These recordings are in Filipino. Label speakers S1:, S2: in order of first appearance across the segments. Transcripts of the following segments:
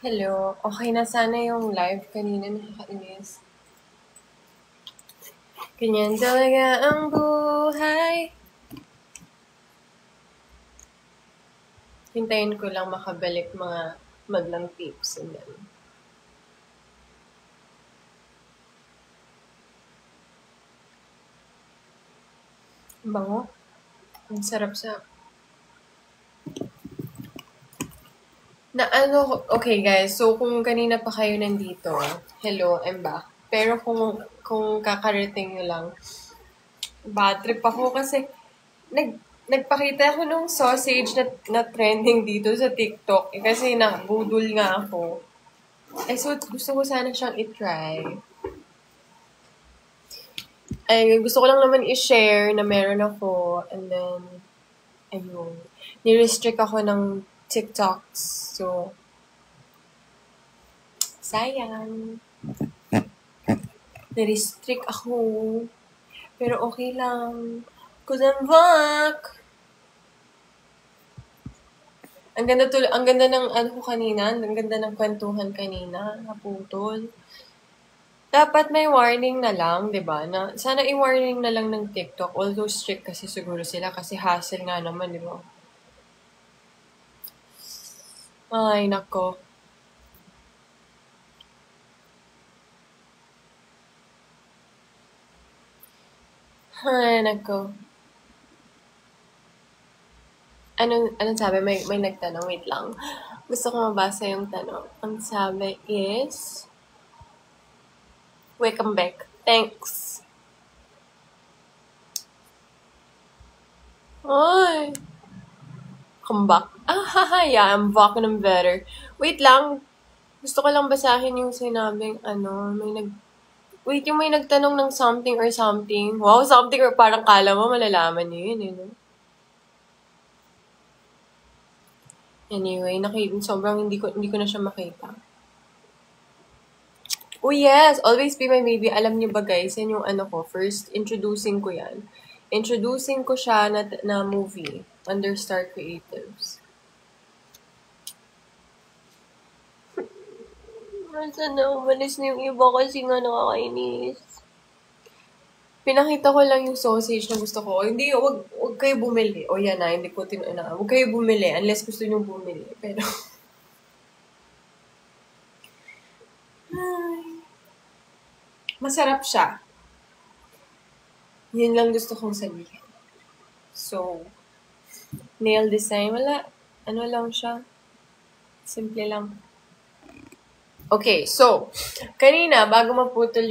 S1: Hello. Okay na sana yung live kanina, nakakainis. Ganyan talaga ang buhay. Hintayin ko lang makabalik mga madlang tips and then. Ang bango. Ang sarap sa... Okay guys, so kung kanina pa kayo nandito, hello, I'm back. Pero kung kakarating nyo lang, bad trip ako kasi nagpakita ako nung sausage na trending dito sa TikTok. Kasi nabudol nga ako. So gusto ko sana siyang i-try. Ay, gusto ko lang naman i-share na meron ako. And then, ayun. Ni-restrict ako ng TikToks. So, sayang. Ni-restrict ako. Pero okay lang. Cause I'm back. Ang ganda ng ano ko kanina. Ang ganda ng kwentuhan kanina. Naputol. Dapat may warning na lang, di ba? Na, sana i-warning na lang ng TikTok. Although strict kasi siguro sila kasi hassle nga naman, di ba? Ay, nako. Ay, nako. Anong sabi? May nagtanong. Wait lang. Gusto ko mabasa yung tanong. Ang sabi is, welcome back. Thanks. Ay. Come back. Yeah, I'm back and I'm better. Wait lang. Gusto ko lang basahin yung sinabing, Wait, yung may nagtanong ng something or something. Wow, something or parang kala mo malalaman niyo yun, eh, no? Anyway, sobrang hindi ko na siya makita. Oh yes, Always Be My Baby. Alam niyo ba guys, yan yung ano ko, first introducing ko yan. Introducing ko siya na movie under Star Creatives. Sana umalis na yung iba kasi nga nakakainis. Pinakita ko lang yung sausage na gusto ko. Hindi, wag kayo bumili. O yan na, hindi ko tinanong. Wag kayo bumili unless gusto nyo bumili. Pero, masarap siya. Yun lang gusto kong sabihin. So, nail design, wala. Ano lang siya. Simple lang. Okay, so, kanina, bago maputol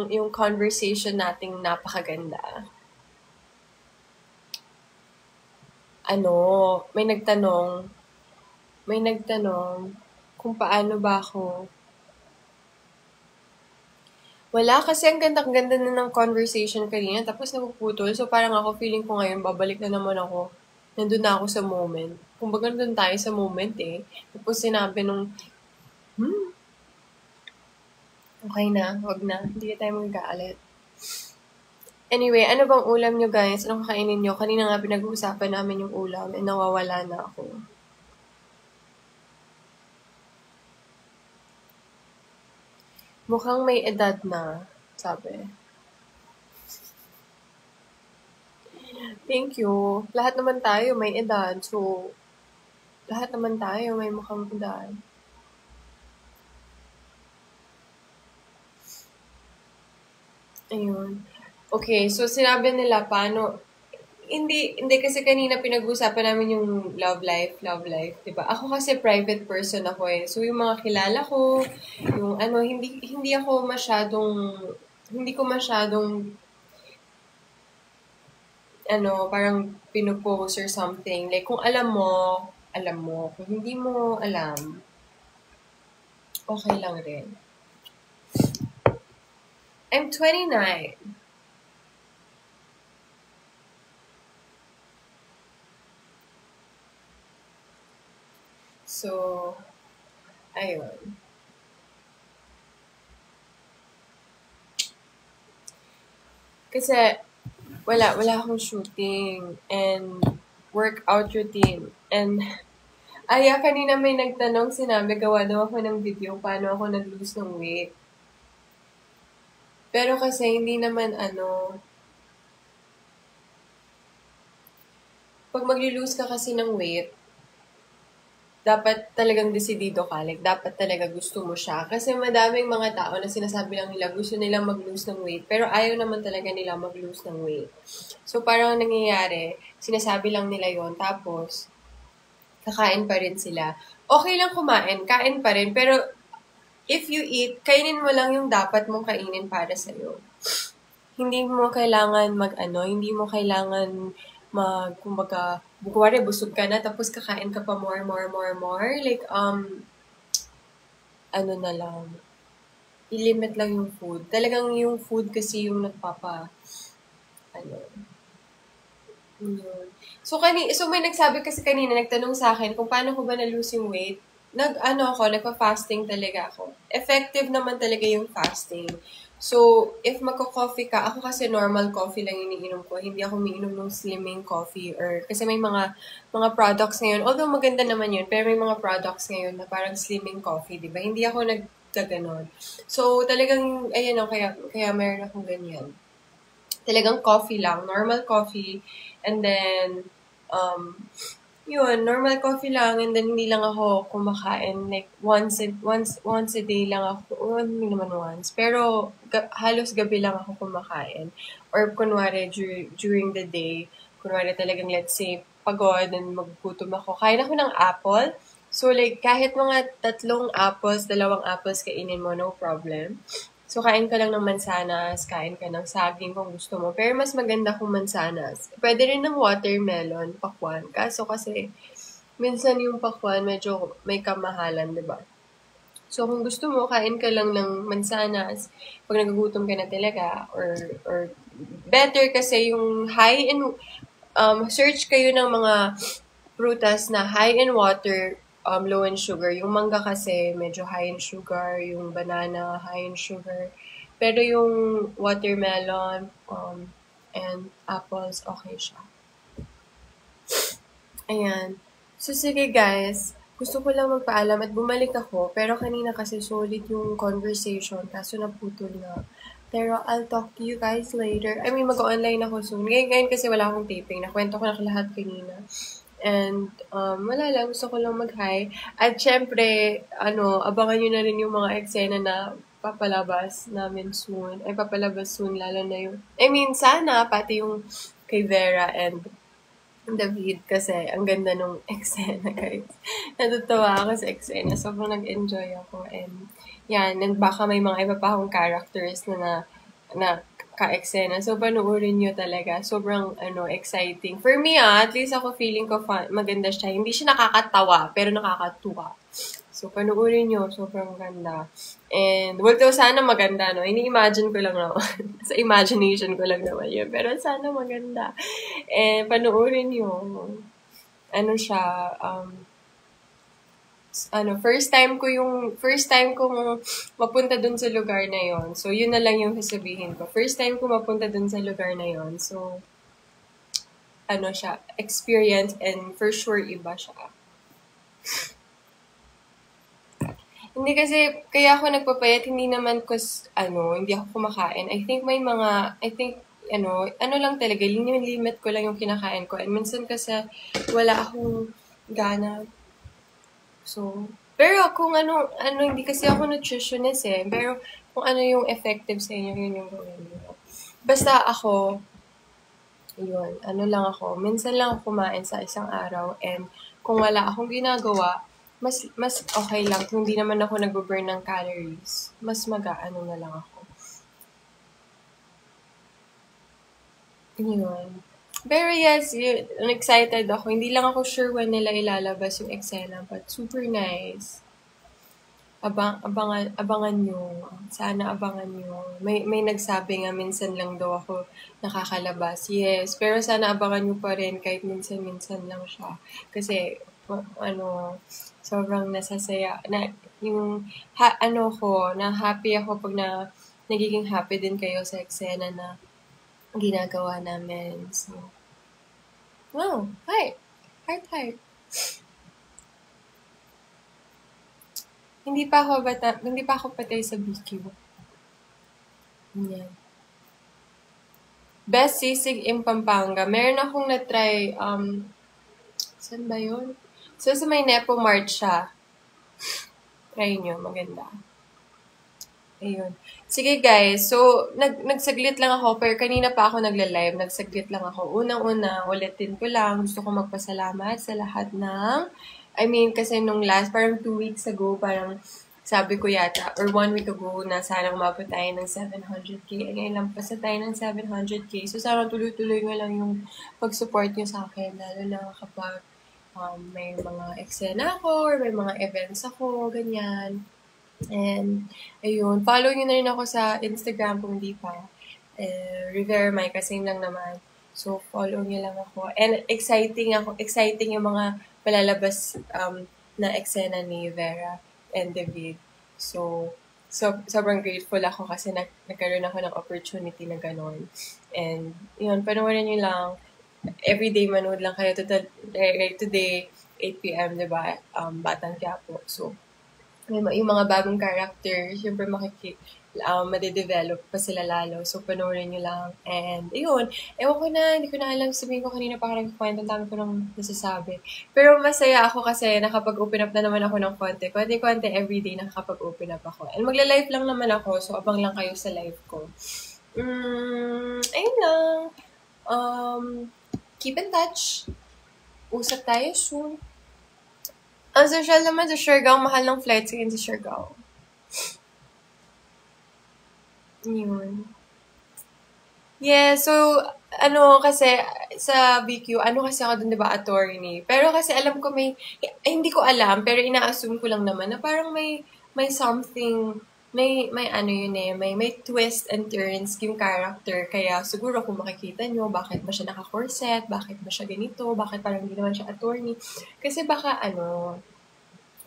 S1: yung conversation nating napakaganda, may nagtanong kung paano ba ako. Wala, kasi ang ganda na ng conversation kanina, tapos napuputol. So, parang ako, feeling ko ngayon, babalik na naman ako. Nandun na ako sa moment. Kumbaga, nandun tayo sa moment eh. Tapos sinabi nung, okay na, wag na. Hindi na tayo magkaalit. Anyway, ano bang ulam nyo guys? Anong kakainin nyo? Kanina nga pinag-uusapan namin yung ulam and nawawala na ako. Mukhang may edad na, sabi. Thank you. Lahat naman tayo may edad. So, lahat naman tayo may mukhang edad. Ayun. Okay, so sinabi nila paano, hindi kasi kanina pinag-usapan namin yung love life, diba? Ako kasi private person ako eh. So yung mga kilala ko, yung hindi ko masyadong parang pinupost or something. Like kung alam mo. Kung hindi mo alam, okay lang rin. I'm 29. So, ayun. Kasi, wala akong shooting and workout routine. And, Kanina may nagtanong, sinabi, gawa daw ako ng video, paano ako nag-lose ng weight. Pero kasi hindi naman pag mag-lose ka kasi ng weight, dapat talagang desidido ka. Like, dapat talaga gusto mo siya. Kasi madaming mga tao na sinasabi lang nila, gusto nilang mag-lose ng weight, pero ayaw naman talaga nila mag-lose ng weight. So, parang nangyayari, sinasabi lang nila yon tapos, kakain pa rin sila. Okay lang kumain, kain pa rin, pero if you eat, kainin mo lang yung dapat mong kainin para sa'yo. Hindi mo kailangan hindi mo kailangan kumbaga, bukwari, busog ka na, tapos kakain ka pa more. Like, na lang, i-limit lang yung food. Talagang yung food kasi yung yun. So may nagsabi kasi kanina, nagtanong sa akin kung paano ko ba na-lose yung weight. Nagpa-fasting talaga ako. Effective naman talaga yung fasting. So, if magko-coffee ka, ako kasi normal coffee lang iniinom ko. Hindi ako umiinom ng slimming coffee kasi may mga products ngayon. Although maganda naman yun, pero may mga products ngayon na parang slimming coffee, di ba? Hindi ako nagkaganon. So, talagang, kaya meron akong ganyan. Talagang coffee lang, normal coffee. And then, normal coffee lang, and then hindi lang ako kumakain. Like, once a day lang ako. Hindi naman once. Pero, halos gabi lang ako kumakain. Or, kunwari, during the day, kunwari talagang, let's say, pagod, and maggutom ako. Kain ako ng apple. So, like, kahit mga 2 apples kainin mo, no problem. So, kain ka lang ng mansanas, kain ka ng saging kung gusto mo. Pero mas maganda kung mansanas. Pwede rin ng watermelon, pakwan. Kaso kasi, minsan yung pakwan medyo may kamahalan, di ba? So, kung gusto mo, kain ka lang ng mansanas pag nagugutom ka na talaga. Or better kasi yung high in, search kayo ng mga prutas na high in water, low in sugar. Yung mangga kasi medyo high in sugar, yung banana high in sugar. Pero yung watermelon and apples, okay siya. Ayan. So, sige guys. Gusto ko lang magpaalam at bumalik ako. Pero kanina kasi solid yung conversation. Kaso naputol na. Pero I'll talk to you guys later. Mag-online ako soon. Ngayon kasi wala akong taping. Nakwento ko na lahat kanina. And, wala lang. Gusto ko lang mag-hi. At syempre, abangan nyo na rin yung mga eksena na papalabas namin soon. Papalabas soon. Lalo na yung, sana, pati yung kay Vera and David kasi ang ganda nung eksena, guys. Natutuwa ako sa eksena. Sobrang nag-enjoy ako. And and baka may mga iba pa akong characters na ka-eksena. So, panuorin nyo talaga. Sobrang, exciting. For me, at least ako feeling ko maganda siya. Hindi siya nakakatawa, pero nakakatuwa. So, panuorin nyo. Sobrang ganda. And, sana maganda, no? Ini-imagine ko lang naman. Sa imagination ko lang naman yun. Pero sana maganda. And, panuorin nyo. First time kong mapunta dun sa lugar na yon. So, yun na lang yung sasabihin ko. First time ko mapunta dun sa lugar na yon. So, siya, experience, and for sure, iba siya. Hindi kasi, kaya ako nagpapayat, hindi naman hindi ako kumakain. I think lang talaga, limit ko lang yung kinakain ko. And minsan kasi, wala akong gana. So, pero kung hindi kasi ako nutritionist pero kung ano yung effective sa inyo, yun yung gawin nyo. Basta ako, lang ako, minsan lang ako kumain sa isang araw, and kung wala akong ginagawa, mas okay lang. Kung hindi naman ako nag-burn ng calories, mas na lang ako. Yun. Pero yes, I'm excited ako. Hindi lang ako sure when nila ilalabas yung eksena, but super nice. Abangan nyo. Sana abangan nyo. May nagsabi nga, minsan lang daw ako nakakalabas. Yes, pero sana abangan nyo pa rin kahit minsan lang siya. Kasi, sobrang nasasaya. Na happy ako pag nagiging happy din kayo sa eksena na ginagawa namin. So, wow, hi. Hi. hindi pa ako patay sa BQ. Yan. Best sisig in Pampanga. Meron akong na-try, saan ba yun? So, sa may Nepo Mart siya. Try nyo, maganda. Ayun. Sige guys, so nagsaglit lang ako, pero kanina pa ako nagla-live, nagsaglit lang ako. Unang-una, ulitin ko lang, gusto ko magpasalamat sa lahat ng, kasi nung parang 2 weeks ago, parang sabi ko yata, or 1 week ago, na sana umabot tayo ng 700k. Ngayon lang pasa tayo ng 700k. So sana tuloy-tuloy nga lang yung pag-support nyo sa akin, lalo na kapag may mga eksena ako, or may mga events ako, ganyan. And, ayun, follow nyo na rin ako sa Instagram kung hindi pa. Rivera Micah, same lang naman. So, follow nyo lang ako. And exciting yung mga palalabas na eksena ni Vera and David. So sobrang grateful ako kasi nagkaroon ako ng opportunity na gano'n. And, yun, panoorin nyo lang. Everyday manood lang kayo. Today, 8 p.m., diba? Batang Quiapo. So, yung mga bagong character, syempre madidevelop pa sila lalo. So, panoorin nyo lang. And, ayun. Ewan ko na, hindi ko na alam. Sabihin ko kanina pa karang kwento. Ang dami ko nang nasasabi. Pero masaya ako kasi nakapag-open up na naman ako ng konti. Konti-konti everyday nakakapag-open up ako. And magla-live lang naman ako. So, abang lang kayo sa live ko. Ayun lang. Keep in touch. Usap tayo soon. Ang social naman sa Siargao, mahal ng flights ngayon sa Siargao. Yun. Yeah, so, kasi, sa BQ, kasi ako dun, diba, attorney. Pero kasi alam ko hindi ko alam, pero ina-assume ko lang naman na parang may something, may twist and turns yung character. Kaya siguro kung makikita nyo, bakit ba siya naka-corset, bakit ba siya ganito, bakit parang hindi naman siya attorney. Kasi baka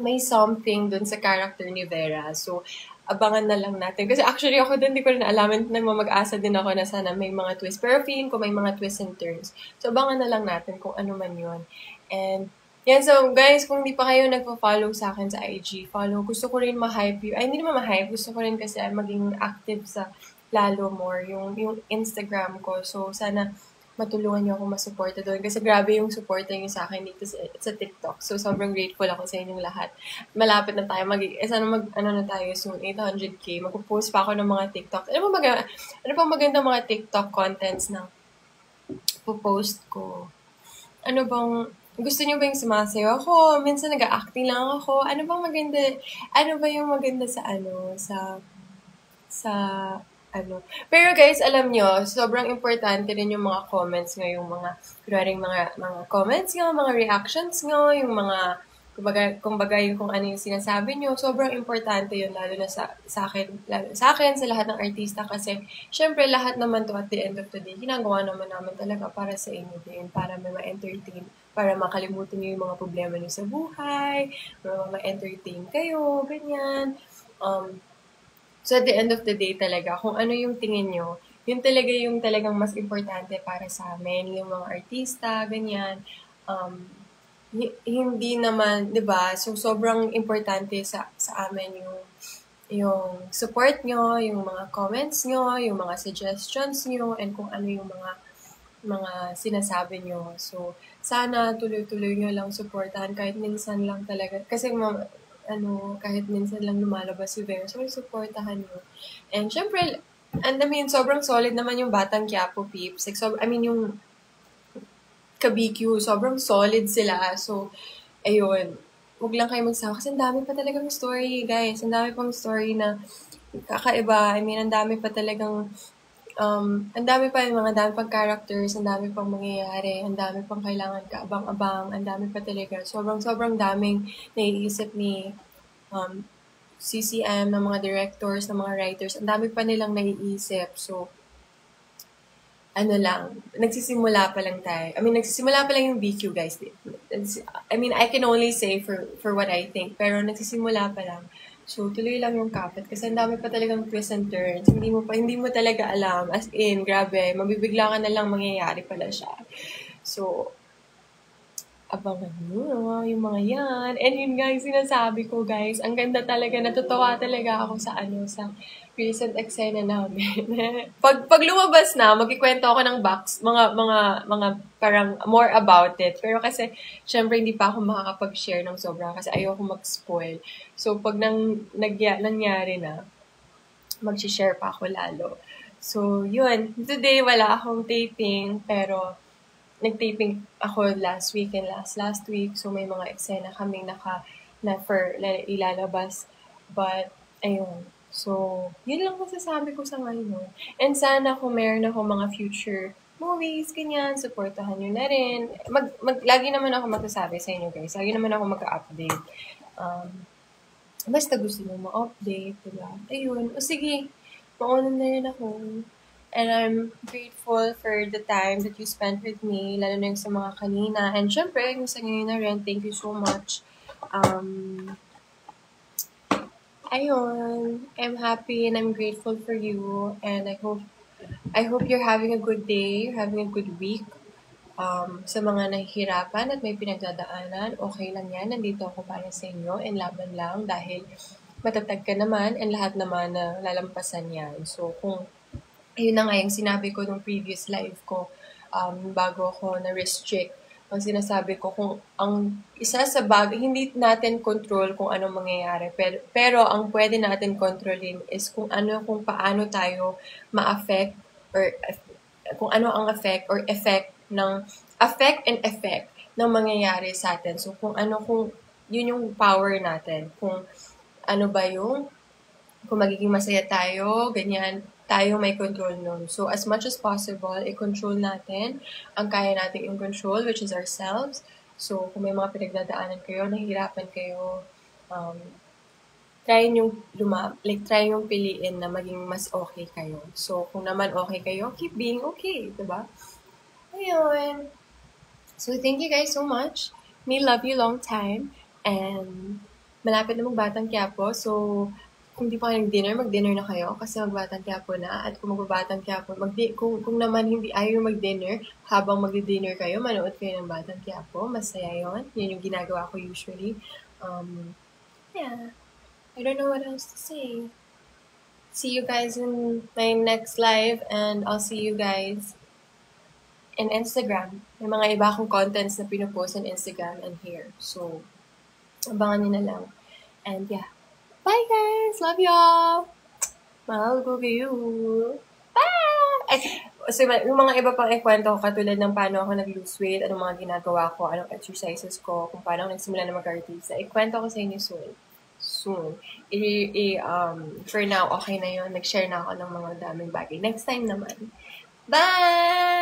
S1: may something dun sa character ni Vera. So, abangan na lang natin. Kasi actually ako din, hindi ko rin alaman, nagmamag-asa din ako na sana may mga twist. Pero feeling ko may mga twists and turns. So, abangan na lang natin kung ano man yun. And, yan, so guys, kung di pa kayo nagpo-follow sa akin sa IG, follow. Gusto ko rin ma-hype yun. Ay, hindi naman ma-hype. Gusto ko rin kasi maging active sa lalo more yung Instagram ko. So, sana matulungan niyo ako masuporta doon. Kasi grabe yung suporta niyo sa akin dito sa TikTok. So, sobrang grateful ako sa inyong lahat. Malapit na tayo. Sana na tayo soon, 800k. Magpo-post pa ako ng mga TikTok. Ano pa maganda mga TikTok contents na po-post ko? Gusto niyo ba yung sumasayaw ako? Minsan nag-acting lang ako. Ano ba yung maganda pero guys, alam nyo, sobrang importante din yung mga comments nyo, yung mga, kunwaring mga comments nyo, mga reactions nyo, yung mga, kumbaga yung kung ano yung sinasabi nyo, sobrang importante yun, lalo na sa akin, sa lahat ng artista, kasi, syempre, lahat naman to at the end of the day, ginagawa naman namin talaga para sa inyo din, para may ma-entertain, para makalimutan nyo yung mga problema nyo sa buhay, para ma-entertain kayo, ganyan, So, at the end of the day talaga, kung ano yung tingin nyo, yun talaga yung talagang mas importante para sa amin, yung mga artista, ganyan. Hindi naman, di ba? So, sobrang importante sa amin yung support nyo, yung mga comments nyo, yung mga suggestions nyo, and kung ano yung mga sinasabi nyo. So, sana tuloy-tuloy nyo lang supportahan kahit minsan lang talaga. Kasi kahit minsan lang lumalabas si Vera. So, supportahan nyo. And syempre, sobrang solid naman yung Batang Quiapo peeps. Yung ka-BQ, sobrang solid sila. So, ayun. Huwag lang kayo magsawa. Kasi ang dami pa talagang story, guys. Ang dami pang story na kakaiba. Ang dami pa talagang ang dami pa yung dami pang characters, ang dami pang mangyayari, ang dami pang kailangan kaabang-abang, ang dami pa talaga. Sobrang daming naiisip ni CCM, ng mga directors, ng mga writers. Ang dami pa nilang naiisip. So, nagsisimula pa lang tayo. Nagsisimula pa lang yung BQ, guys. I can only say for what I think, pero nagsisimula pa lang. So, tuloy lang yung kapit. Kasi ang dami pa talagang twists and turns. Hindi mo talaga alam. As in, grabe, mabibigla ka na lang mangyayari pala siya. So, abangan nyo yung mga yan. And yun guys, sinasabi ko guys, ang ganda talaga, natutuwa talaga ako sa sa recent eksena namin. pag lumabas na, magkikwento ako ng mga parang more about it. Pero kasi, syempre hindi pa ako makakapag-share ng sobra kasi ayoko mag-spoil. So, pag nangyari na, mag-share pa ako lalo. So, yun. Today, wala akong taping, pero nag-taping ako last week and last week. So, may mga eksena kaming ilalabas. But, ayun. So, yun lang masasabi ko sa ngayon. And sana kung meron ako mga future movies, ganyan, supportahan nyo na rin. Lagi naman ako magsasabi sa inyo, guys. Lagi naman ako mag-update. Basta gusto nyo ma-update, diba? Ayun. O sige, mauna na rin ako. And I'm grateful for the time that you spent with me, lalo na yung sa mga kanina. And syempre, yung sa ngayon na rin, thank you so much. Ayun, I'm happy and I'm grateful for you. And I hope you're having a good day, you're having a good week. Sa mga nahihirapan at may pinagdadaanan, okay lang yan. Nandito ako para sa inyo and laban lang dahil matatag ka naman and lahat naman na lalampasan yan. So, ayun na nga yung sinabi ko nung previous live ko, bago ako na-restrict, ang sinasabi ko, kung ang isa sa bagay, hindi natin control kung anong mangyayari, pero ang pwede natin kontrolin is kung paano tayo ma-affect or kung ano ang effect and effect ng mangyayari sa atin. So, kung yun yung power natin. Kung ano ba kung magiging masaya tayo, ganyan, tayo may control nun. So, as much as possible, i-control natin ang kaya natin i-control, which is ourselves. So, kung may mga pinagdadaanan kayo, nahihirapan kayo, try yung piliin na maging mas okay kayo. So, kung naman okay kayo, keep being okay, diba? Ayun. So, thank you guys so much. Me love you long time. And malapit na magbatang Quiapo. So, kung di pa kayo nag-dinner, mag-dinner na kayo kasi magbatang Quiapo na. At kung magbatang Quiapo, kung naman hindi ayaw mag-dinner, habang mag-dinner kayo, manood kayo ng Batang Quiapo. Masaya yun. Yun yung ginagawa ko usually. Yeah. I don't know what else to say. See you guys in my next live and I'll see you guys in Instagram. May mga iba akong contents na pinupost on Instagram and here. So, abangan nyo na lang. And yeah. Bye guys! Love y'all! Mahal ko kayo! Bye! So, yung mga iba pang ikwento ko, katulad ng paano ako nag-lose weight, anong mga ginagawa ko, anong exercises ko, kung paano ako nagsimula na mag-artista, ikwento ko sa inyo soon. For now, okay na yun. Nag-share na ako ng mga daming bagay. Next time naman. Bye!